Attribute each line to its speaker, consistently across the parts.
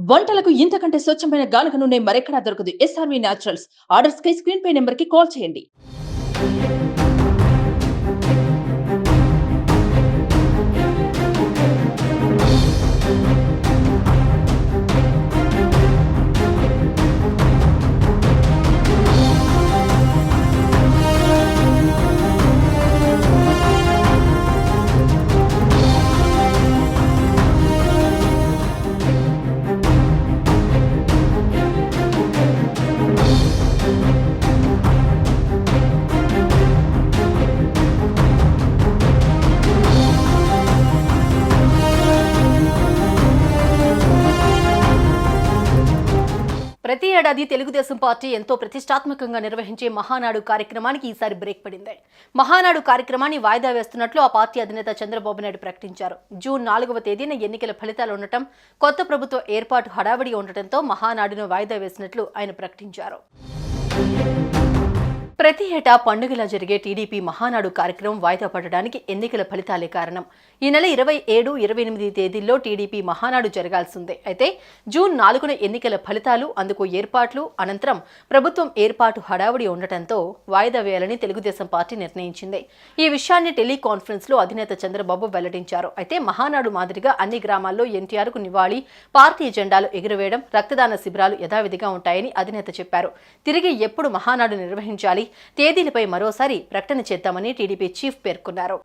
Speaker 1: వంటలకు ఇంతకంటే స్వచ్ఛమైన గానుగ నూనె మరెక్కడా దొరకదు. SRV naturals. ఆర్డర్స్ కై స్క్రీన్ పై నెంబర్ కి కాల్ చేయండి.
Speaker 2: ప్రతి ఏడాది తెలుగుదేశం పార్టీ ఎంతో ప్రతిష్టాత్మకంగా నిర్వహించే మహానాడు కార్యక్రమానికి ఈసారి బ్రేక్ పడింది. మహానాడు కార్యక్రమాన్ని వాయిదా వేస్తున్నట్లు ఆ పార్టీ అధినేత చంద్రబాబు నాయుడు ప్రకటించారు. జూన్ 4వ తేదీన ఎన్నికల ఫలితాలు ఉండటం, కొత్త ప్రభుత్వ ఏర్పాటు హడావిడి ఉండటంతో మహానాడును వాయిదా వేసినట్లు ఆయన ప్రకటించారు. ప్రతి ఏటా పండుగలా జరిగే టీడీపీ మహానాడు కార్యక్రమం వాయిదా పడడానికి ఎన్నికల ఫలితాలే కారణం. ఈ నెల 27, 28 తేదీల్లో టీడీపీ మహానాడు జరగాల్సిందే. అయితే జూన్ 4న ఎన్నికల ఫలితాలు, అందుకు ఏర్పాట్లు, అనంతరం ప్రభుత్వం ఏర్పాటు హడావుడి ఉండటంతో వాయిదా వేయాలని తెలుగుదేశం పార్టీ నిర్ణయించింది. ఈ విషయాన్ని టెలికాన్ఫరెన్స్ లో అధినేత చంద్రబాబు వెల్లడించారు. అయితే మహానాడు మాదిరిగా అన్ని గ్రామాల్లో ఎన్టీఆర్కు నివాళి, పార్టీ జెండాలు ఎగురవేయడం, రక్తదాన శిబిరాలు యథావిధిగా ఉంటాయని అధినేత చెప్పారు. తిరిగి ఎప్పుడు మహానాడు నిర్వహించాలి, తేదీలపై మరోసారి ప్రకటన చేద్దామని టీడీపీ చీఫ్ పేర్కొన్నారు.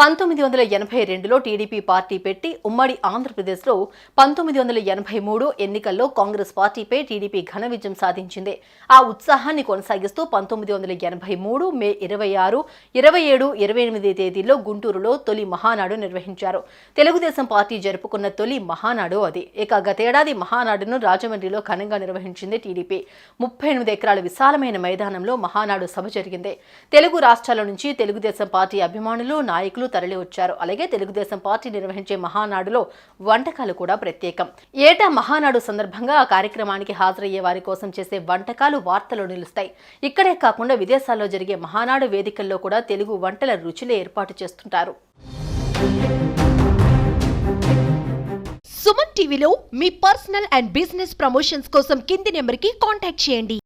Speaker 2: 1982లో టీడీపీ పార్టీ పెట్టి ఉమ్మడి ఆంధ్రప్రదేశ్లో 1983 ఎన్నికల్లో కాంగ్రెస్ పార్టీపై టీడీపీ ఘన విజయం సాధించింది. ఆ ఉత్సాహాన్ని కొనసాగిస్తూ 1983 మే 26, 27, 28 తేదీల్లో గుంటూరులో తొలి మహానాడు నిర్వహించారు. తెలుగుదేశం పార్టీ జరుపుకున్న తొలి మహానాడు అది. ఇక గతేడాది మహానాడును రాజమండ్రిలో ఘనంగా నిర్వహించింది టీడీపీ. 38 ఎకరాల విశాలమైన మైదానంలో మహానాడు సభ జరిగింది. తెలుగు రాష్ట్రాల నుంచి తెలుగుదేశం పార్టీ అభిమానులు, నాయకులు తరలి వచ్చారు. అలాగే తెలుగుదేశం పార్టీ నిర్వహించే మహానాడులో వంటకాలు కూడా ప్రత్యేకం. ఏటా మహానాడు సందర్భంగా ఆ కార్యక్రమానికి హాజరయ్యే వారి కోసం చేసే వంటకాలు వార్తలో నిలుస్తాయి. ఇక్కడే కాకుండా విదేశాల్లో జరిగే మహానాడు వేదికల్లో కూడా తెలుగు వంటల రుచులే ఏర్పాటు చేస్తుంటారు.
Speaker 3: సుమన్ టీవీలో మీ పర్సనల్ అండ్ బిజినెస్ ప్రమోషన్స్ కోసం కింది నెంబర్కి కాంటాక్ట్ చేయండి.